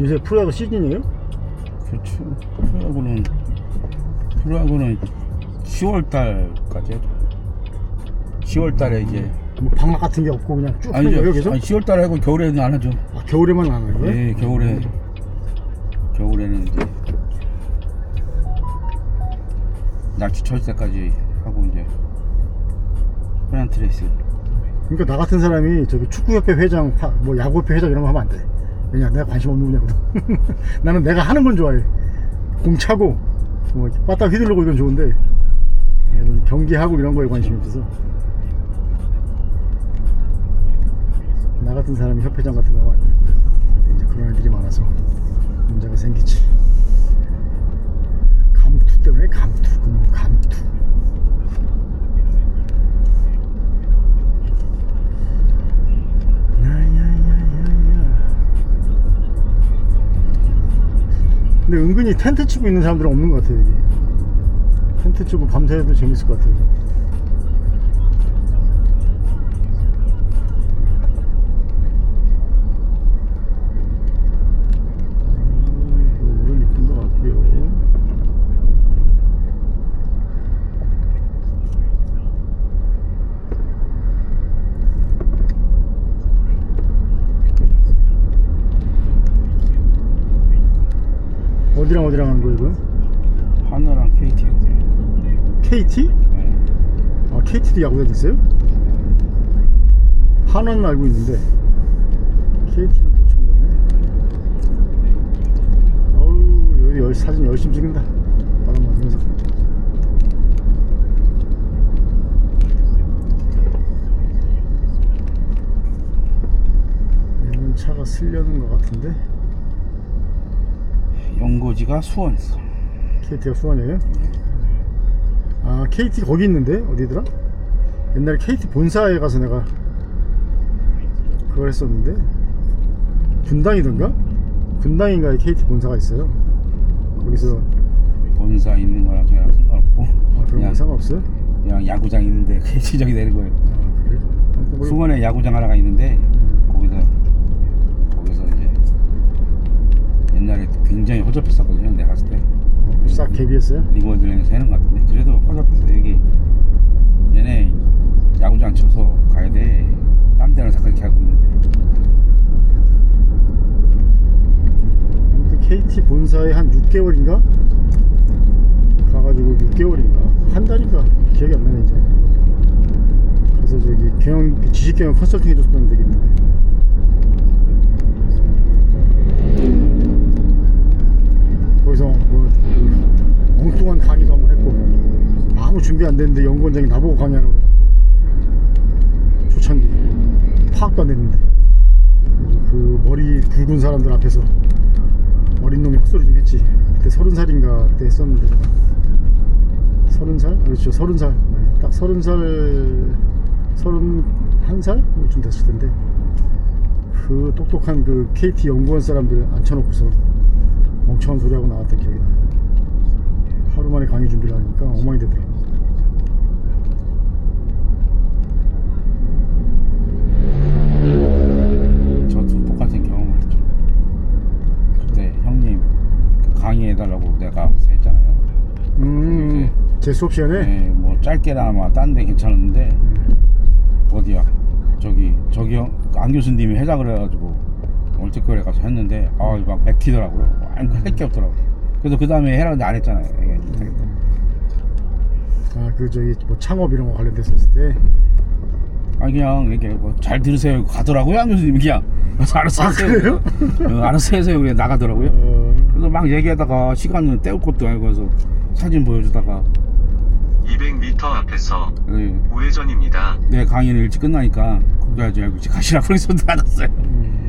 요새 프로야구 시즌이에요? 그렇죠. 프로야구는 10월달까지 10월달에 이제 뭐 방학 같은 게 없고 그냥 쭉 하는 거예요 계속? 아니 10월달에 하고 겨울에는 안 하죠. 아, 겨울에만 안 하는 거예요? 네, 겨울에는 이제 날씨 철 때까지 하고 이제 페넌트레이스. 그러니까 나 같은 사람이 저기 축구협회 회장, 뭐 야구협회 회장 이런 거 하면 안 돼. 왜냐, 내가 관심 없는 분야거든. 나는 내가 하는 건 좋아해. 공 차고 뭐 빠따 휘두르고 이건 좋은데 얘는 경기하고 이런 거에 관심이 없어서. 나 같은 사람이 협회장 같은 거 하면 안 되고요. 이제 그런 애들이 많아서 문제가 생기지. 감투 때문에 그놈 감투. 근데 은근히 텐트 치고 있는 사람들은 없는 것 같아요. 여기 텐트 치고 밤새도 재밌을 것 같아요. 물은 이쁜 것 같고요. 어디랑 한 거예요, 이거? 하나랑 KT. KT? 네. 아, KT도 야구단 있어요? 한화는 알고 있는데 KT는 또 처음 보네. 어우, 여기 사진 열심히 찍는다. 바람 맞으면서. 얘는 차가 쓸려는 것 같은데. 연고지가 수원. KT가 수원이에요? 아, KT 거기 있는데? 어디더라? 옛날에 KT 본사에 가서 내가 그걸 했었는데 분당이던가? 분당인가에 KT 본사가 있어요. 거기서. 본사 있는 거랑 저희랑 상관없고 아, 그런 거 상관없어요? 그냥 야구장 있는데 KT적이 되는 거예요. 아, 그래요? 수원에 야구장 하나가 있는데 거기서 이제 옛날에 굉장히 허접했었거든요. 내가 갔을 때 싹 개비했어요? 리그워드랭에서 해는 것 같은데 그래도 허접했어. 여기 얘네 야구장 쳐서 가야 돼. 딴 데는 다 그렇게 하고 있는데. 아무튼 KT 본사에 한 6개월인가? 가가지고 6개월인가? 한 달인가? 기억이 안 나네 이제. 그래서 저기 지식경영 컨설팅 해줬던 적이 있는데 거기서 뭐 엉뚱한 강의도 한번 했고 아무 준비 안 됐는데 연구원장이 나보고 강의하는 거야. 초창기 파악도 안 됐는데 그 머리 굵은 사람들 앞에서 어린 놈이 헛소리 좀 했지. 그때 30살인가 그때 했었는데 30살? 그렇죠, 30살. 네, 딱 30살 31살? 좀 됐을 텐데 그 똑똑한 그 KT 연구원 사람들 앉혀놓고서 멍청한 소리하고 나왔던 기억이 나요. 하루 만에 강의 준비를 하니까 엉망이 되더라고요. 저도 똑같은 경험을 했죠. 그때 형님 그 강의해달라고 내가 했잖아요. 제 수업 시간에? 네, 뭐 짧게나마 딴 데 괜찮았는데 어디야 저기 안 교수님이 회장을 해가지고 월드컵에 가서 했는데 막 맥히더라고요. 할 게 없더라고요. 그래서 그 다음에 해라는데 안 했잖아요. 아, 그 저기 뭐 창업 이런 거 관련돼서 했을 때 그냥 이렇게 뭐 잘 들으세요 가더라고요. 안 교수님이 그냥 알아서 하세요. 그래요? 알아서 해서요. 그냥 나가더라고요. 그래서 막 얘기하다가 시간은 때울 것도 알고 해서 사진 보여주다가 200m 앞에서 네, 우회전입니다. 내 강의는 일찍 끝나니까 거기 하지 말고 가시라고 그래서 나갔어요.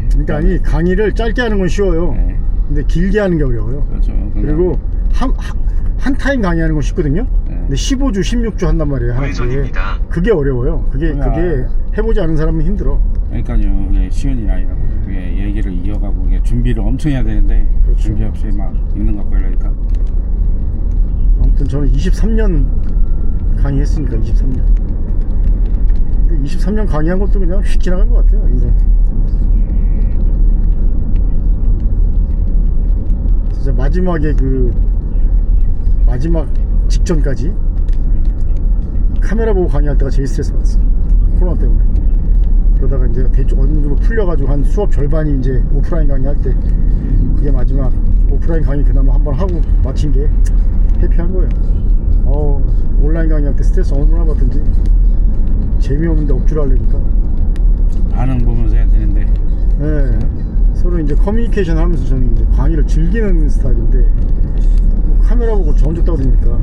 그러니까 아니 강의를 짧게 하는 건 쉬워요. 네. 근데 길게 하는 게 어려워요. 그렇죠. 그리고 한 타임 강의하는 건 쉽거든요. 네. 근데 15주, 16주 한단 말이에요. 하나 우회전입니다. 그게 어려워요. 그게 해보지 않은 사람은 힘들어. 그러니까요. 이게 쉬운 일이 아니라고. 그게 얘기를 이어가고 이게 준비를 엄청 해야 되는데 그렇죠. 준비 없이 막 있는 것 같고 이러니까. 아무튼 저는 23년 강의했으니까 23년. 근데 23년 강의한 것도 그냥 휙 지나간 것 같아요. 인생. 진짜 마지막에 그 마지막 직전까지 카메라 보고 강의할 때가 제일 스트레스 받았어. 코로나 때문에. 그러다가 이제 대충 어느 정도 풀려가지고 한 수업 절반이 이제 오프라인 강의할 때 그게 마지막 오프라인 강의 그나마 한번 하고 마친 게 해피한 거예요. 온라인 강의할 때 스트레스 얼마나 받든지 재미없는데 억지로 하려니까. 반응 보면서 해야 되는데. 네, 서로 이제 커뮤니케이션 하면서 저는 이제 강의를 즐기는 스타일인데 카메라 보고 저 혼자 떠드니까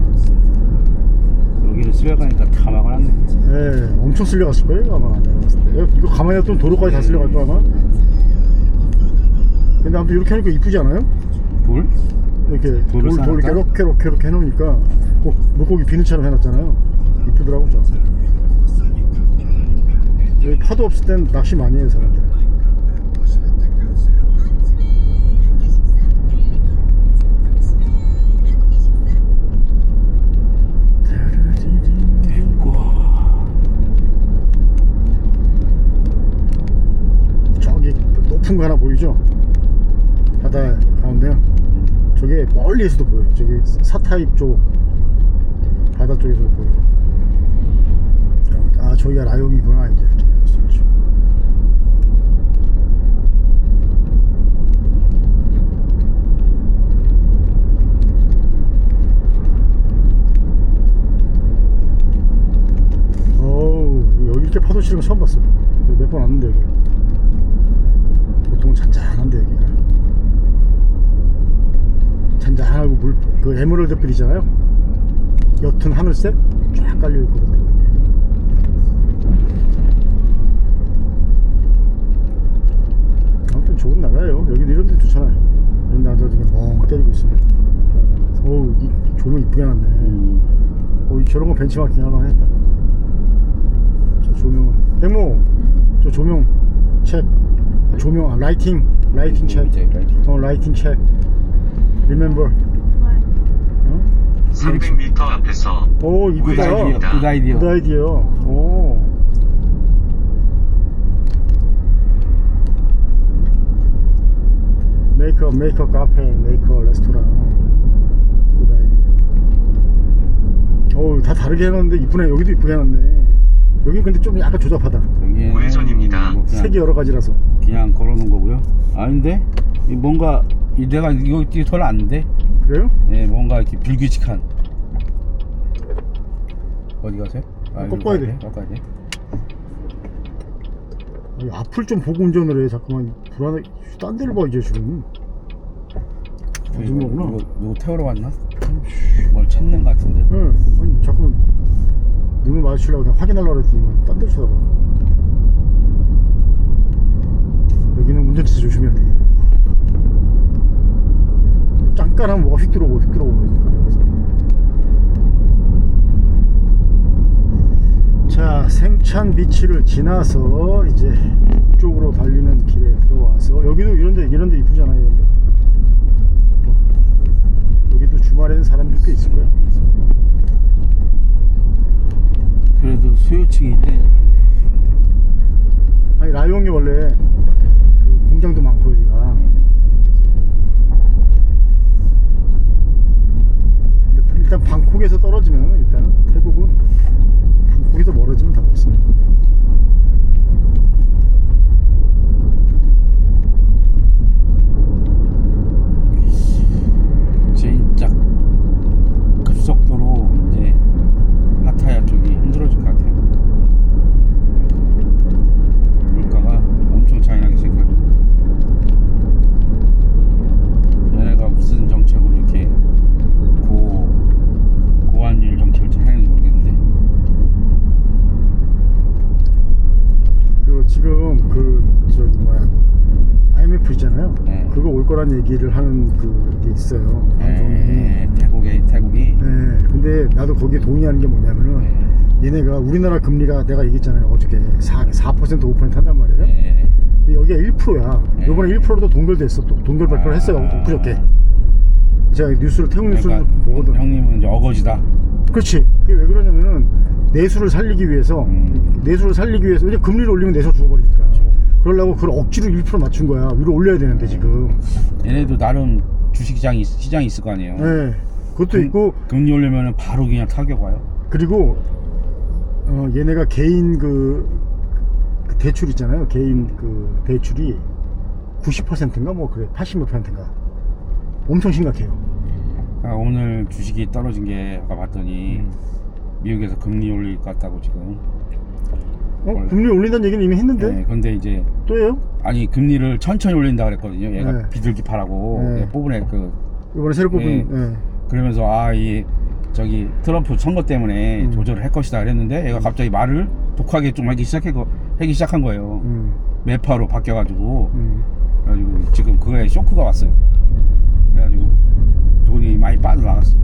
여기를 쓸려가니까 다 막아놨네. 네, 엄청 쓸려갔을 거예요 아마 내가 봤을 때. 이거 가만히 놔두면 도로까지 다 쓸려갈 거야 아마. 근데 아무튼 이렇게 하니까 이쁘지 않아요? 돌? 이렇게 돌 쌓았다? 이렇게 해놓으니까 꼭 물고기 비누처럼 해놨잖아요. 이쁘더라고 저. 여기 파도 없을 땐 낚시 많이 해요 사람들. 저기 높은 거 하나 보이죠? 바다 가운데요. 저게 멀리에서도 보여요. 저기 사타입 쪽 바다 쪽에서도 보여요. 아 저기가 라용이구나 이제 이렇게 알 수 있죠. 어우 여기 이렇게 파도 치는 거 처음 봤어. 몇 번 왔는데 여기. 보통은 잔잔한데 여기가. 잔잔하고 물, 그 에메랄드빛이잖아요. 옅은 하늘색 쫙 깔려 있거든요. 아무튼 좋은 나라예요. 여기도 이런 데 좋잖아요. 이런 데 앉아서 그냥 멍 때리고 있으면. 어우 이 조명 이쁘게 해놨네. 저런 거 벤치마킹 하나 했다. 저 조명은 땡모 저 조명 책 조명 라이팅 책. 라이팅 책. Remember. 300m 앞에서 오 이쁘다. 굿 아이디어. 굿 아이디어. 오. 메이크업 카페, 메이크업 레스토랑. 굿 아이디어. 오, 다 다르게 해놨는데 이쁘네. 여기도 이쁘게 해놨네. 여기 근데 좀 약간 조잡하다. 우회전입니다. 색이 여러 가지라서. 그냥 걸어놓은 거고요. 아닌데 뭔가 내가 이거 털 아는데. 그래요? 네, 뭔가 이렇게 불규칙한. 어디 가세요? 꺾어야 돼. 꺾어야 돼. 아니, 앞을 좀 보고 운전을 해. 자꾸만 불안해. 딴 데를 봐 이제 지금. 어딘 거구나. 누구 태우러 왔나? 뭘 찾는 것 같은데. 응. 아니 자꾸만 눈을 마주치려고 그냥 확인하려고 했더니 딴 데를 쳐다봐. 여기는 운전자 조심해야 돼. 잠깐 하면 뭐가 휙 들어오고 그러니까 여기서. 자 생찬 비치를 지나서 이제 북쪽으로 달리는 길에 들어와서 여기도 이런데 이쁘잖아요. 이런데 여기도 주말에는 사람들이 꽤 있을 거야. 그래도 수요층이 있대. 아니 라용이 원래 그 공장도 많고 여기가. 근데 일단 방콕에서 떨어지면 일단은 태국은 방콕에서 멀어지면 다 없어요. 진짜 급속도로 이제 파타야 쪽이 힘들어질 것 같아요. 물가가 엄청 차이 나기 시작하죠. 얘네가 무슨 정책으로 이렇게 고환율 정책을 하는지 모르겠는데. 그리고 지금 IMF 있잖아요. 네. 그거 올 거란 얘기를 하는 그게 있어요. 방송이. 태국이. 네. 근데 나도 거기에 동의하는 게 뭐냐면은 얘네가 우리나라 금리가 내가 얘기했잖아요. 어저께 4% 5% 한단 말이에요. 네. 근데 여기가 1%야. 네. 요번에 1%도 동결됐어. 또 동결 발표를 했어요. 엊그저께. 제가 뉴스를 태국 뉴스를 보거든. 형님은 이제 어거지다. 그렇지. 그게 왜 그러냐면은 내수를 살리기 위해서 이제 금리를 올리면 내수 죽어버리니까. 그러려고 그걸 억지로 1% 맞춘 거야. 위로 올려야 되는데 지금. 얘네도 나름 주식시장이 시장이 있을 거 아니에요. 네. 그것도 있고 금리 올리면은 바로 그냥 타격 와요. 그리고 얘네가 개인 그 대출 있잖아요. 개인 그 대출이 90%인가 뭐 그래 80몇 %인가 엄청 심각해요. 그러니까 오늘 주식이 떨어진 게 아까 봤더니 미국에서 금리 올릴 것 같다고 지금. 금리 올린다는 얘기는 이미 했는데 네, 근데 이제 또 해요? 아니 금리를 천천히 올린다 그랬거든요. 얘가 네. 비둘기파라고 네. 뽑은 그 이번에 새로 뽑은 네. 그러면서 이 저기 트럼프 선거 때문에 조절을 할 것이다 그랬는데 얘가 갑자기 말을 독하게 좀 하기 시작한 거예요. 매파로 바뀌어가지고 그래가지고 지금 그거에 쇼크가 왔어요. 그래가지고 돈이 많이 빠져나갔어.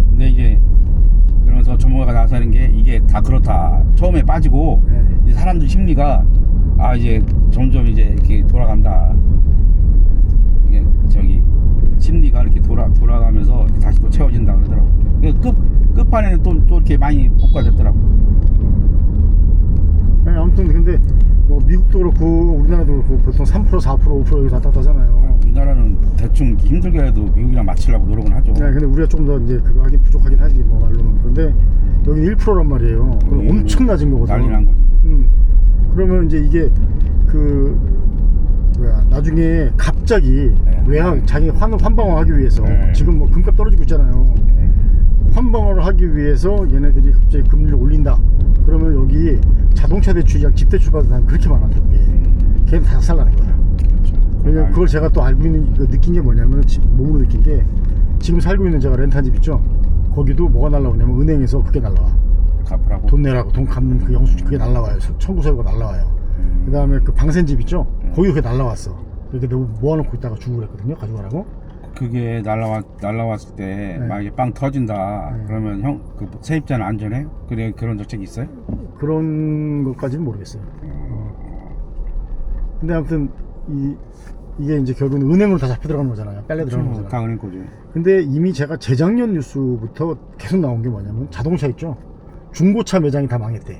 근데 이제 그러면서 전문가가 나와서 하는 게 이게 다 그렇다. 처음에 빠지고 이제 사람들 심리가 이제 점점 이제 이렇게 돌아간다. 이게 저기 심리가 이렇게 돌아가면서 이렇게 다시 또 채워진다 그러더라고. 끝판에는 또 이렇게 많이 복구됐더라고. 네, 아무튼 근데 뭐 미국도 그렇고 우리나라도 그렇고 보통 3% 4% 5% 여기 왔다 갔다 하잖아요. 우리나라는 대충 힘들게라도 미국이랑 맞추려고 노력은 하죠. 네, 근데 우리가 좀 더 이제 그거 하긴 부족하긴 하지 뭐 말로는. 근데 여기는 1%란 말이에요. 그럼 엄청 낮은 거거든. 난리 난 거지. 그러면 이제 이게 그 나중에 갑자기 외환 자기 환방어하기 위해서 지금 뭐 금값 떨어지고 있잖아요. 환방어를 하기 위해서 얘네들이 갑자기 금리를 올린다. 그러면 여기 자동차 대출이랑 집 대출 받은 사람 그렇게 많아. 걔는 다 살라는 거야. 그렇죠. 왜냐면 그걸 제가 또 알고 있는 느낀 게 뭐냐면 몸으로 느낀 게 지금 살고 있는 제가 렌탈 집 있죠. 거기도 뭐가 날라오냐면 은행에서 그게 날라와. 갚으라고. 돈 내라고 돈 갚는 그 영수증 그게 날라와요. 청구서류가 날라와요. 그 다음에 그 방센집 있죠. 거기 그게 날라왔어. 그렇게 내가 모아놓고 있다가 주고 그랬거든요. 가져가라고. 그게 날라왔을 때 만약에 빵 터진다 그러면 그 세입자는 안전해? 그런 정책이 있어요? 그런 것까지는 모르겠어요. 근데 아무튼 이게 이제 결국은 은행으로 다 잡혀 들어가는 거잖아요. 빨려 들어가는 거잖아요. 다 은행 거죠. 근데 이미 제가 재작년 뉴스부터 계속 나온 게 뭐냐면 자동차 있죠. 중고차 매장이 다 망했대.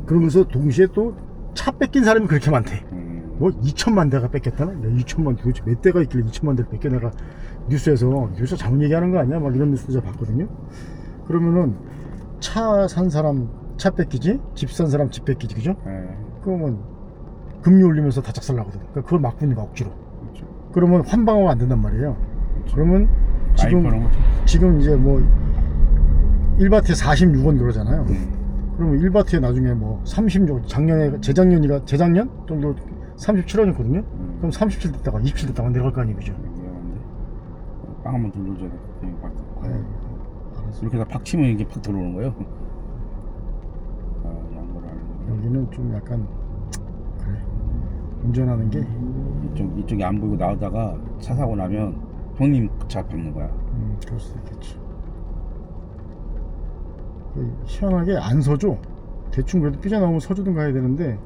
그러면서 동시에 또 차 뺏긴 사람이 그렇게 많대. 뭐 2천만 대가 뺏겼다나? 야, 2천만 도대체 몇 대가 있길래 2천만 대를 뺏겨. 내가 뉴스에서 잘못 얘기하는 거 아니야? 막 이런 뉴스도 제가 봤거든요. 그러면은 차 산 사람 차 뺏기지, 집 산 사람 집 뺏기지, 그죠? 그러면 금리 올리면서 다 작살나거든. 그러니까 그걸 막고 있는 거 억지로. 그렇죠. 그러면 환방어가 안 된단 말이에요. 그러면 지금 이제 뭐 1바트에 46원 그러잖아요. 그러면 1바트에 나중에 뭐 30조, 재작년 정도 37원이었거든요. 그럼 37 됐다가 27 됐다가 내려갈 거 아니에요, 그죠? 빵 한번 돌려줘야 돼. 이렇게 다 팍 치면 이게 팍 들어오는 거예요. 양보를 하는 거. 여기는 좀 약간 그래. 운전하는 게 이쪽이 안 보이고 나오다가 차 사고 나면 형님 차 박는 거야. 그럴 수도 있겠지. 희한하게 안 서줘. 대충 그래도 삐져나오면 서주든 가야 되는데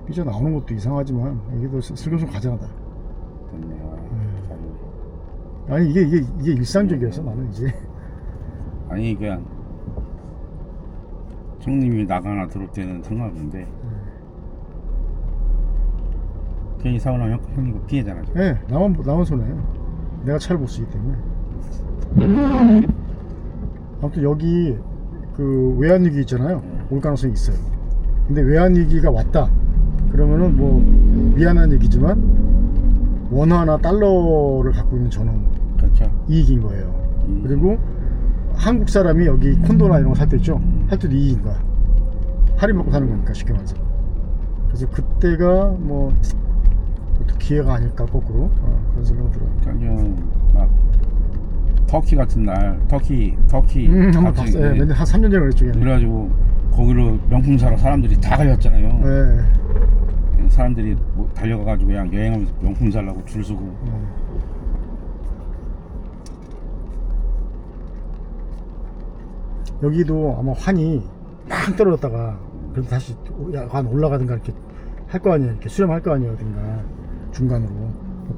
삐져나오는 것도 이상하지만 여기도 슬금슬금 가잖아. 아니 이게 일상적이어서 나는 이제 아니 그냥 형님이 나가나 들어올 때는 상관없는데 괜히 사고 나면 형이 그 피해잖아. 네, 나만 손해요. 내가 차를 못 쓰기 때문에. 아무튼 여기 그 외환위기 있잖아요. 올 가능성이 있어요. 근데 외환위기가 왔다 그러면은 뭐 미안한 얘기지만 원화나 달러를 갖고 있는 저는 그렇죠. 이익인 거예요. 그리고 한국 사람이 여기 콘도나 이런 거 살 때 있죠. 할 때도 이익인 거야. 할인 받고 사는 거니까 쉽게 말해서. 그래서 그때가 뭐 기회가 아닐까 거꾸로 그런 생각이 들어요. 그냥 막 터키 같은 날 터키 한번 봤어요. 한 3년 전에 그랬죠. 그래가지고 거기로 명품 사러 사람들이 다 갈렸잖아요. 네. 사람들이 뭐 달려가가지고 그냥 여행하면서 명품 사려고 줄 서고. 여기도 아마 환이 막 떨어졌다가 그래도 다시 약간 올라가든가 이렇게 할 거 아니에요. 이렇게 수렴할 거 아니에요. 어딘가 중간으로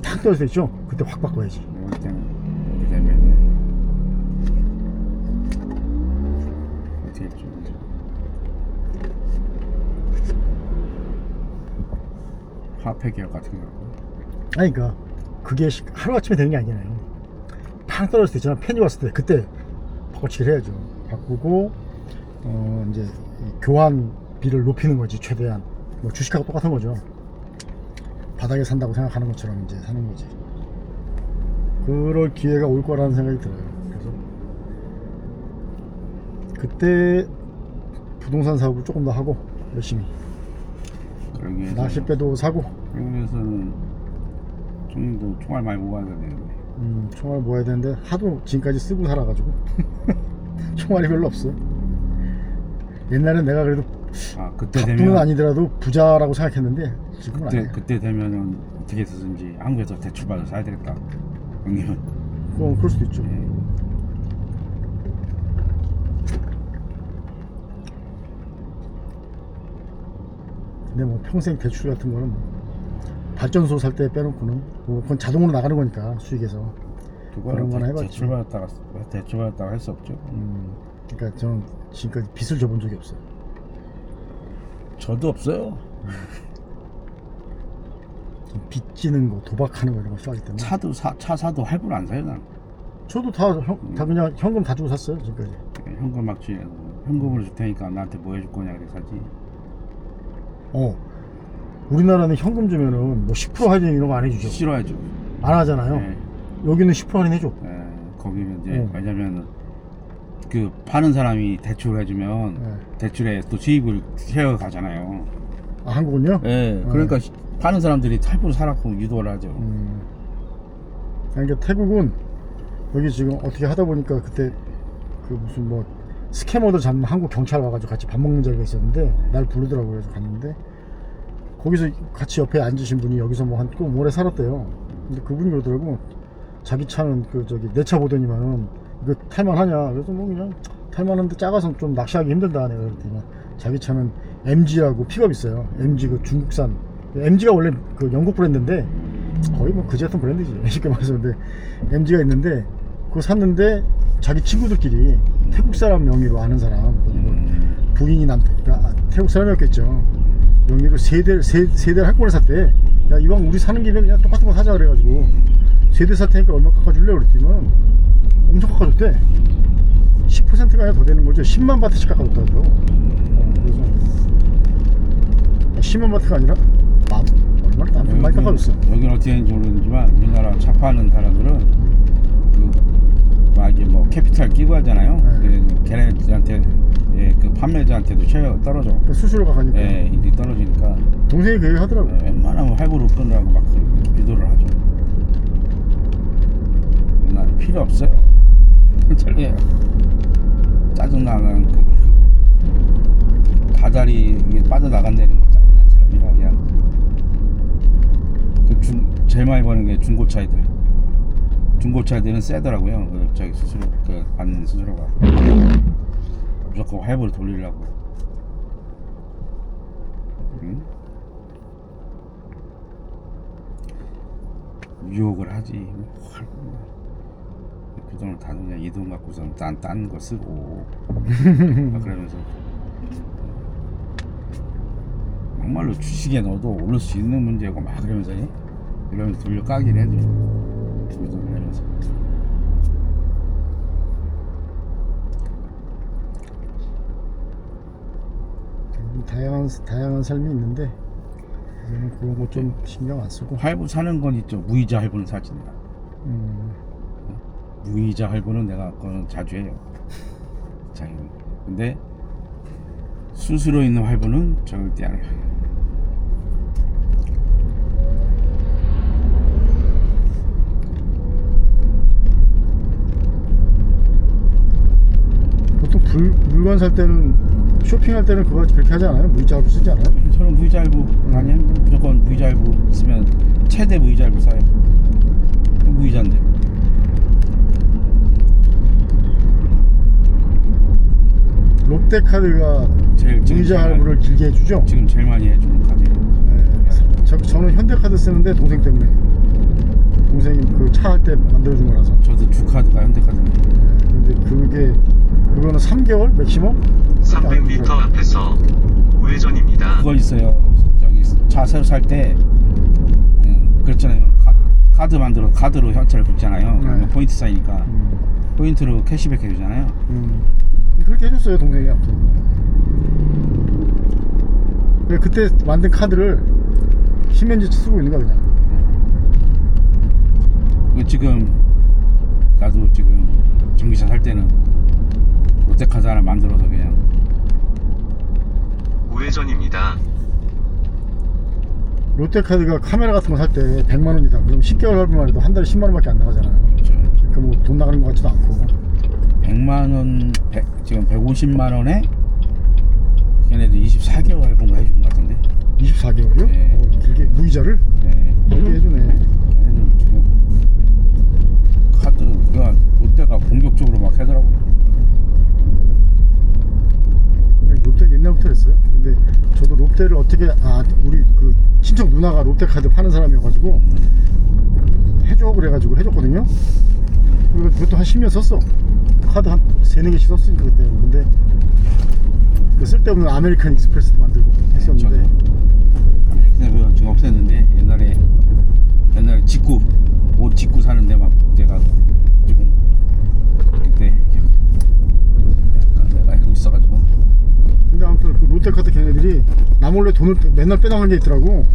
팍 떨어져 있죠. 그때 확 바꿔야지. 이럴 때는 여기 되면은 어떻게 했죠? 화폐 계약 같은 거. 아니 그러니까 그게 하루아침에 되는 게 아니잖아요. 팡 떨어질 때 있잖아. 팬이 왔을 때 그때 바꿔치기를 해야죠. 바꾸고 이제 이 교환비를 높이는 거지. 최대한 뭐 주식하고 똑같은 거죠. 바닥에 산다고 생각하는 것처럼 이제 사는 거지. 그럴 기회가 올 거라는 생각이 들어요. 그래서 그때 부동산 사업을 조금 더 하고 열심히 그러기 위해서 낚싯배도 사고 그러기 위해서는 총도 총알 많이 모아야 되는데 총알 모아야 되는데 하도 지금까지 쓰고 살아가지고 총알이 별로 없어. 옛날엔 내가 그래도 그때 갑부는 되면 아니더라도 부자라고 생각했는데 지금은 아니야. 그때 되면은 어떻게 해서든지 한국에서 대출 받아 사야 되겠다. 형님은 그럴 수도 있죠. 근데 뭐 평생 대출 같은 거는 발전소 살 때 빼놓고는 뭐 그건 자동으로 나가는 거니까 수익에서 그런 거나 해봤죠. 대출 받았다가 할 수 없죠. 그러니까 저는 지금까지 빚을 져본 적이 없어요. 저도 없어요. 빚지는 거, 도박하는 거 이런 거 싫어하기 때문에. 차 사도 할부로 안 사요 난. 저도 다 그냥 현금 다 주고 샀어요 지금까지. 현금 막 주에 현금으로 줄 테니까 나한테 뭐 해줄 거냐 그래 사지. 우리나라는 현금 주면은 뭐 10% 할인 이런 거 안 해주죠. 싫어하죠. 안 하잖아요. 네. 여기는 10% 할인 해줘. 거기는 이제 왜냐면 그 파는 사람이 대출을 해주면 대출에 또 수입을 쉐어 가잖아요. 한국은요? 그러니까 파는 사람들이 할부로 사라고 유도를 하죠. 그러니까 태국은 여기 지금 어떻게 하다 보니까 그때 그 무슨 뭐 스캐머들 잡는 한국 경찰 와가지고 같이 밥 먹는 자리가 있었는데 날 부르더라고요. 그래서 갔는데 거기서 같이 옆에 앉으신 분이 여기서 뭐 꼭 오래 살았대요. 근데 그분이 그러더라고. 자기 차는 내 차 보더니만은 이거 탈만하냐? 그래서 뭐 그냥 탈만한데 작아서 좀 낚시하기 힘들다 내가 그랬더니 자기 차는 MG라고 픽업 있어요. MG 그 중국산. MG가 원래 그 영국 브랜드인데 거의 뭐 그지 같은 브랜드지 쉽게 말해서. 근데 MG가 있는데 그거 샀는데 자기 친구들끼리 태국 사람 명의로 아는 사람 부인이 그러니까 태국 사람이었겠죠. 명의로 세 대를 한꺼번에 샀대. 야 이왕 우리 사는 김에 그냥 똑같은 거 사자 그래가지고 세 대 살 테니까 얼마 깎아줄래 그랬더니 엄청 깎아줬대. 10%가 아니라 더 되는 거죠. 10만 바트씩 깎아줬다고. 그래서 10만 바트가 아니라 얼마나 많이 깎아줬어. 여기는 어떻게 하는지 모르겠지만 우리나라 차 파는 사람들은 이게 뭐 캐피탈 끼고 하잖아요. 걔네들한테 그 판매자한테도 쉐어 떨어져. 그러니까 수수료가 가니까. 이게 떨어지니까. 동생이 그 얘기 하더라고. 웬만하면 할부로 끊으라고 막 유도를 하죠. 난 필요 없어요. 저게 짜증나는 다달이 빠져나간다는 게 짜증나는 사람이라 그냥 제일 많이 버는 게 중고차이들. 중고차들은 세더라고요. 수수료 받는 수수료가 무조건 할부로 돌리려고. 유혹을 하지. 그 돈을 다 그냥 이 돈 갖고서 딴 거 쓰고 그러면서 정말로 주식에 넣어도 오를 수 있는 문제고 막 그러면서 돌려 까기를 해줘. 하면서. 다양한 삶이 있는데 저는 그런 거 좀 신경 안 쓰고. 할부 사는 건 있죠. 무이자 할부는 사지 내가. 무이자 할부는 내가 그거는 자주 해요. 근데 수수료 있는 할부는 절대 안 해요. 보통 물건 살 때는 쇼핑할 때는 그렇게 하지 않아요? 무이자 할부 쓰지 않아요? 저는 무이자 할부 많이 합니다. 무조건 무이자 할부 쓰면 최대 무이자 할부 사요. 무이자인데. 롯데카드가 무이자 할부를 길게 해주죠? 지금 제일 많이 해주는 카드예요. 저는 현대카드 쓰는데 동생 때문에. 동생이 그 차 할 때 만들어준 거라서. 저도 주카드가 현대카드인데. 근데 그거는 3개월 맥시멈? 300m 앞에서 우회전입니다. 그거 있어요. 차 새로 살 때 그렇잖아요. 카드로 현찰을 긁잖아요. 그러면 네. 포인트 쌓이니까 포인트로 캐시백 해주잖아요. 그렇게 해줬어요 동생이. 아무튼 그래, 그때 만든 카드를 10년째 쓰고 있는 거야 그냥. 지금 나도 지금 전기차 살 때는 롯데카드 하나 만들어서 그냥 우회전입니다. 롯데카드가 카메라 같은 거 살 때 100만 원이다. 그럼 10개월 할부만 해도 한 달에 10만 원밖에 안 나가잖아요. 그렇죠. 그러니까 뭐 돈 나가는 것 같지도 않고. 100만 원, 지금 150만 원에 걔네도 24개월 할부인가 해주는 것 같은데. 24개월이요? 네. 길게 무이자를 네. 길게 해주네. 걔네들 지금 카드가 롯데가 공격적으로 막 하더라고요. 롯데 옛날부터 했어요. 근데 저도 롯데를 어떻게 우리 그 친척 누나가 롯데카드 파는 사람이어가지고 해줘 그래가지고 해줬거든요. 그리고 그것도 한 10년 썼어. 카드 한 3-4개씩 썼으니까 그때. 근데 그 쓸데없는 아메리칸 익스프레스도 만들고 했었는데. 아메리칸 지금 없앴는데 옛날에 옷 직구 사는데 막 제가 지금 그때 약간 내가 해고 있어가지고. 근데 아무튼 그 롯데카드 걔네들이 나 몰래 돈을 맨날 빼나가는 게 있더라고.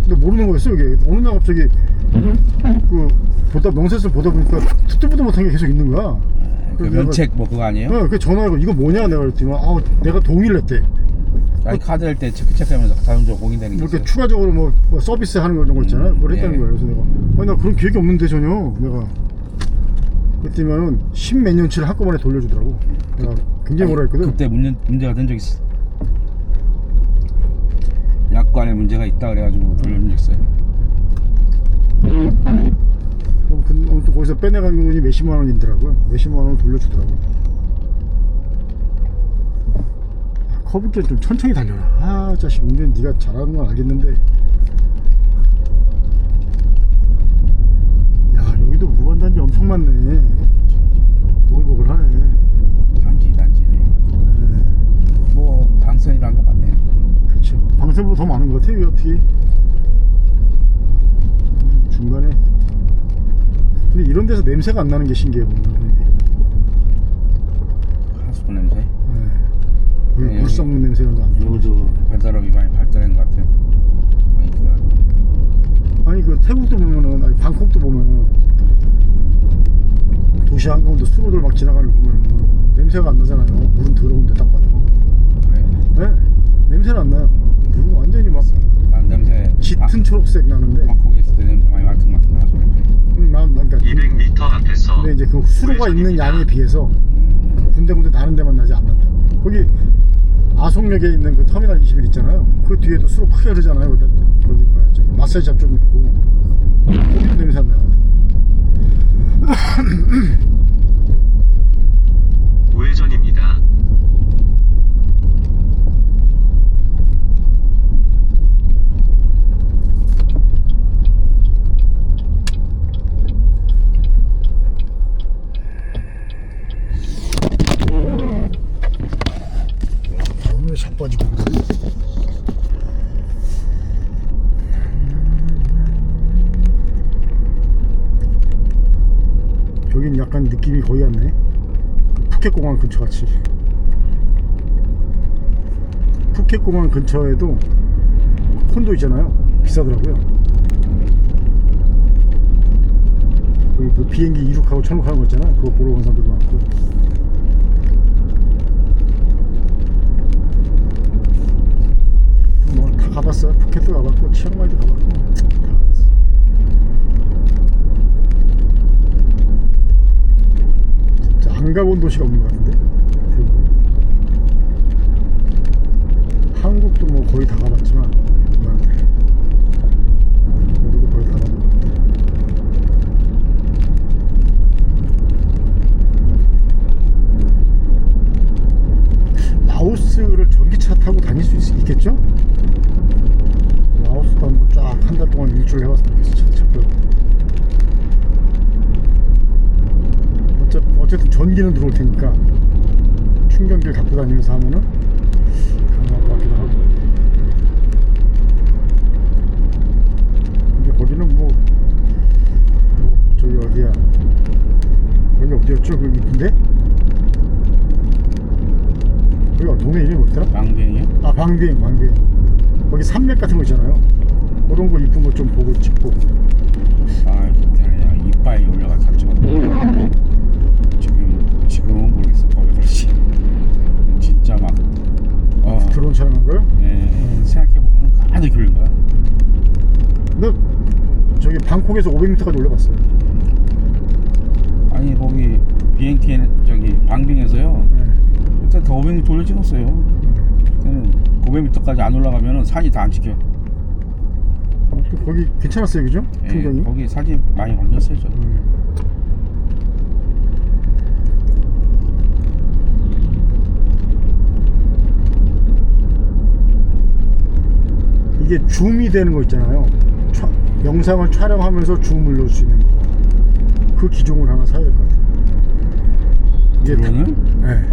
근데 모르는 거였어 이게. 어느 날 갑자기 명세서 보다 보니까 듣도 보도 못한 게 계속 있는 거야. 그 면책 뭐 그거 아니에요? 그 전화해서 이거 뭐냐 내가 그랬더니 내가 동의를 했대. 아니 카드 할 때 체크하면서 자동적으로 공인되는 게 이렇게 있어요. 추가적으로 뭐 서비스 하는 거 이런 거 있잖아. 그걸 했다는 예. 거예요. 그래서 내가 나 그런 기획이 없는데 전혀 내가 그랬더니만은 10몇 년치를 한꺼번에 돌려주더라고. 내가 굉장히 뭐라 했거든. 그때 문제가 된 적 있어. 약관에 문제가 있다 그래가지고 돌려준 적 있어요. 아무튼 거기서 빼내간 돈이 몇십만 원이더라고요. 몇십만 원을 돌려주더라고. 커브길 좀 천천히 달려라. 자식 운전 네가 잘하는 건 알겠는데. 야 여기도 무반단지 엄청 많네. 보글보글하네. 단지네. 뭐 방선이랑 똑같네요. 그렇죠. 방세보다 더 많은 것 같아요. 이게 어떻게 중간에. 근데 이런 데서 냄새가 안 나는 게 신기해 보면. 하수구 냄새. 물 썩는 냄새 이런 거 안 나요. 여기도 발사람이 많이 발달한 것 같아요. 아니 그 태국도 보면은, 아니 방콕도 보면은 도시 한가운데 수로들 막 지나가는 거 보면은 냄새가 안 나잖아요. 물은 더러운데 딱 봐도. 그래. 네, 냄새는 안 나요. 물은 완전히 막 난 냄새. 짙은 초록색 나는데. 방콕에 있을 때 냄새 많이 맡은 것 같은데 하수 냄새. 그러니까 200m 앞에서 근데 이제 그 수로가 있는 우회전입니다. 양에 비해서 군데군데 나는 데만 나지 안 난다. 거기 아송역에 있는 그 터미널 21 있잖아요. 그 뒤에도 수로 크게 흐르잖아요. 거기 뭐야 저기 마사지샵 좀 있고 거기도 냄새 안 나요. 우회전입니다. 오늘 샷 빠지고 그러네. 여긴 약간 느낌이 거의 같네. 푸켓공항 근처 같이. 푸켓공항 근처에도 콘도 있잖아요. 비싸더라고요. 여기 그 비행기 이륙하고 착륙하는 거 있잖아. 그거 보러 온 사람들도 많고. 뭐 다 가봤어요. 푸켓도 가봤고 치앙마이도 가봤고 다 가봤어. 진짜 안 가본 도시가 없는 것 같은데. 태국은. 한국도 뭐 거의 다 가봤지만 여기도 거의 다 가봤고. 라오스를 전기차 타고 다닐 수 있겠죠? 라오스도 한번 쫙 한 달 동안 일주일 해봤으면 좋겠어. 차 끌고. 어쨌든 전기는 들어올 테니까 충전기를 갖고 다니면서 하면은 가능할 것 같기도 하고. 근데 거기는 뭐 어디야? 여기 어디였죠? 그 이쁜데? 여기가 동네 이름이 뭐였더라? 망뱅이요? 아, 방비행. 거기 산맥 같은 거 있잖아요. 그런 거 이쁜 거 좀 보고 찍고. 아 그때는 이빨이 올라가 샀죠. 지금은 모르겠어. 거기 그렇지. 진짜 막 드론 촬영한 거요? 생각해보면 가득 걸린 거야. 근데 저기 방콕에서 500m까지 올라갔어요. 아니 거기 비행기에 저기 방빙에서요. 네. 그때 더 500m 올려 찍었어요. 그때는 500m까지 안 올라가면은 산이 다 안 찍혀. 거기 괜찮았어요, 그죠? 풍경이. 거기 사진 많이 건졌어요, 저. 이게 줌이 되는 거 있잖아요. 영상을 촬영하면서 줌을 넣을 수 있는 거. 그 기종을 하나 사야 될 것 같아요. 이게 드론을? 네.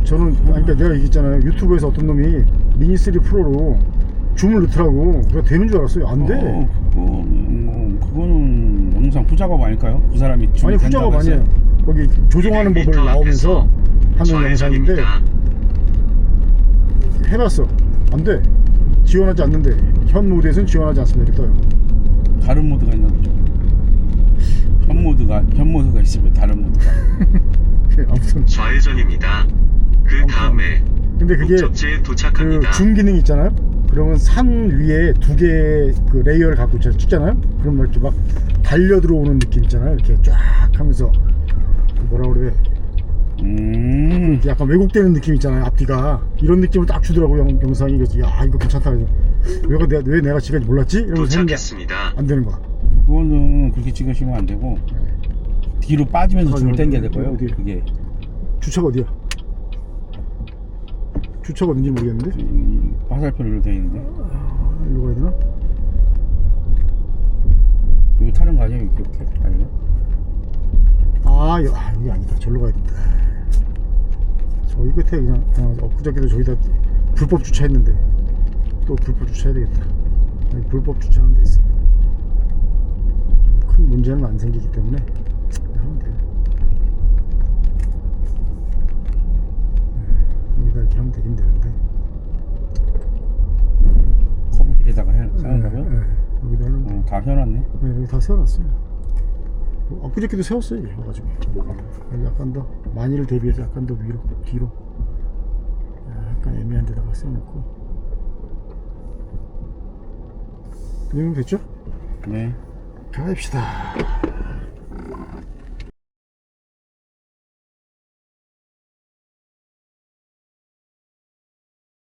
저는 그러니까 내가 얘기했잖아요. 유튜브에서 어떤 놈이 미니3 프로로 줌을 넣더라고. 그래서 되는 줄 알았어요. 안 돼. 그거는 영상 후작업 아닐까요? 그 사람이 아니, 후작업 아니에요. 거기 조종하는 법을 나오면서 하는 영상인데 해봤어. 안 돼. 지원하지 않는데. 현 모드에서는 지원하지 않습니다. 이렇게 떠요. 다른 모드가 있나 보죠. 현 모드가 있으면 다른 모드가. 아무튼 좌회전입니다. 그 다음에 근데 그게 목적지에 그 도착합니다. 줌 기능 있잖아요. 그러면 산 위에 두 개의 그 레이어를 갖고 찍잖아요. 그러면 이렇게 막 달려 들어오는 느낌 있잖아요. 이렇게 쫙 하면서 뭐라 그래. 약간 왜곡되는 느낌 있잖아요. 앞뒤가 이런 느낌을 딱 주더라고요. 영상이. 그래서 야, 이거 괜찮다. 왜 내가 지금까지 몰랐지? 이러면서 했는데 도착했습니다. 안 되는 거야. 그거는 그렇게 찍으시면 안 되고 뒤로 빠지면서 줌을 당겨야 될 거예요. 어디? 그게 주차가 어디야? 주차가 어딘지 모르겠는데. 화살표로 되어 있는데 일로 가야 되나? 여기 타는 거 아니에요? 이렇게 아니요? 여기 아니다. 절로 가야 된다. 저기 끝에 그냥 엊그저께도 저기다 불법 주차했는데 또 불법 주차해야 되겠다. 여기 불법 주차하는 데 있어요. 큰 문제는 안 생기기 때문에 하면 돼요. 여기다 이렇게 하면 되긴 되는데. 커브길에다가 세워놓고요? 여기다 해놓은 다 세워놨네. 여기 다 세워놨어요. 엊그저께도 세웠어요. 여기 와가지고 여기 약간 더 많이를 대비해서 약간 더 위로 뒤로 약간 애매한 데다가 세워놓고 이 정도 됐죠? 네. 가봅시다.